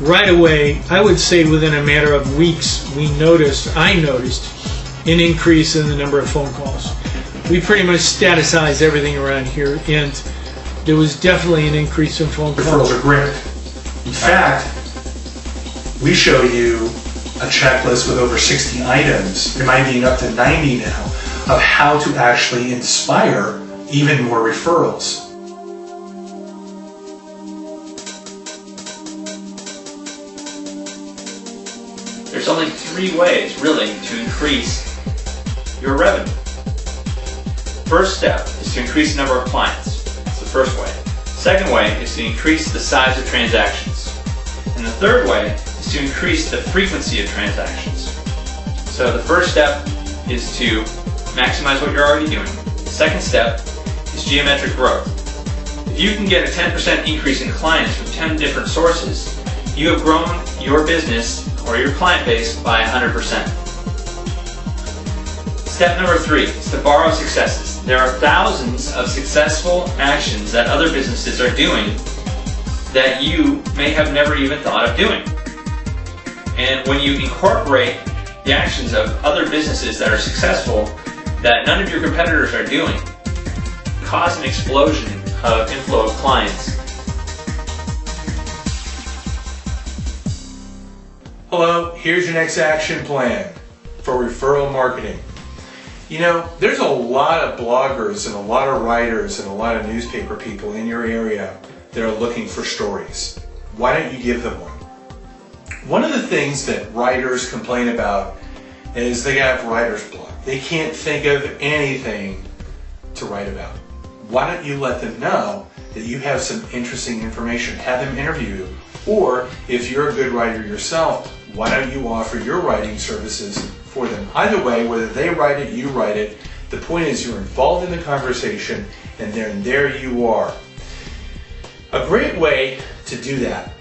right away, I would say within a matter of weeks, I noticed an increase in the number of phone calls. We pretty much statusized everything around here, and there was definitely an increase in phone calls. Referrals are great. In fact, we show you a checklist with over 60 items, it might be up to 90 now, of how to actually inspire even more referrals. There's only 3 ways, really, to increase your revenue. First step is to increase the number of clients. That's the first way. Second way is to increase the size of transactions. And the third way is to increase the frequency of transactions. So the first step is to maximize what you're already doing. The second step is geometric growth. If you can get a 10% increase in clients from 10 different sources, you have grown your business or your client base by 100%. Step number 3 is to borrow successes. There are thousands of successful actions that other businesses are doing that you may have never even thought of doing. And when you incorporate the actions of other businesses that are successful that none of your competitors are doing, cause an explosion of inflow of clients. Hello, here's your next action plan for referral marketing. You know, there's a lot of bloggers and a lot of writers and a lot of newspaper people in your area that are looking for stories. Why don't you give them one? One of the things that writers complain about is they have writer's block. They can't think of anything to write about. Why don't you let them know that you have some interesting information? Have them interview you. Or if you're a good writer yourself, why don't you offer your writing services for them? Either way, whether they write it, you write it, the point is you're involved in the conversation, and then there you are. A great way to do that,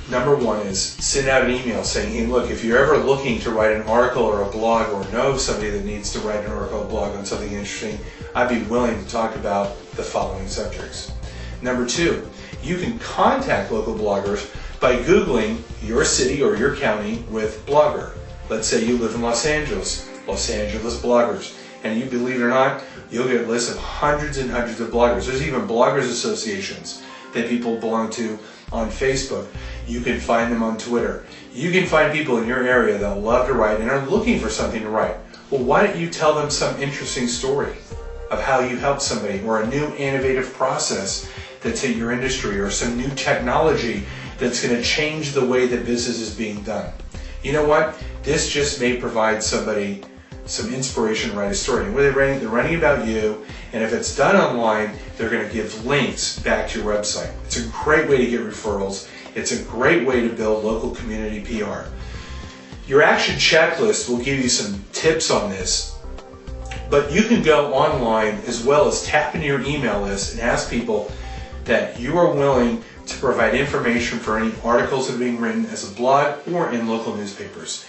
number 1, is send out an email saying, hey, look, if you're ever looking to write an article or a blog, or know somebody that needs to write an article or blog on something interesting, I'd be willing to talk about the following subjects. Number 2, you can contact local bloggers by Googling your city or your county with blogger. Let's say you live in Los Angeles bloggers, and you believe it or not, you'll get lists of hundreds and hundreds of bloggers. There's even bloggers associations that people belong to on Facebook. You can find them on Twitter. You can find people in your area that love to write and are looking for something to write. Well, why don't you tell them some interesting story of how you helped somebody, or a new innovative process that's in your industry, or some new technology that's going to change the way that business is being done. You know what? This just may provide somebody some inspiration to write a story. And they're writing about you, and if it's done online, they're going to give links back to your website. It's a great way to get referrals. It's a great way to build local community PR. Your action checklist will give you some tips on this, but you can go online as well as tap into your email list and ask people that you are willing to provide information for any articles that are being written as a blog or in local newspapers.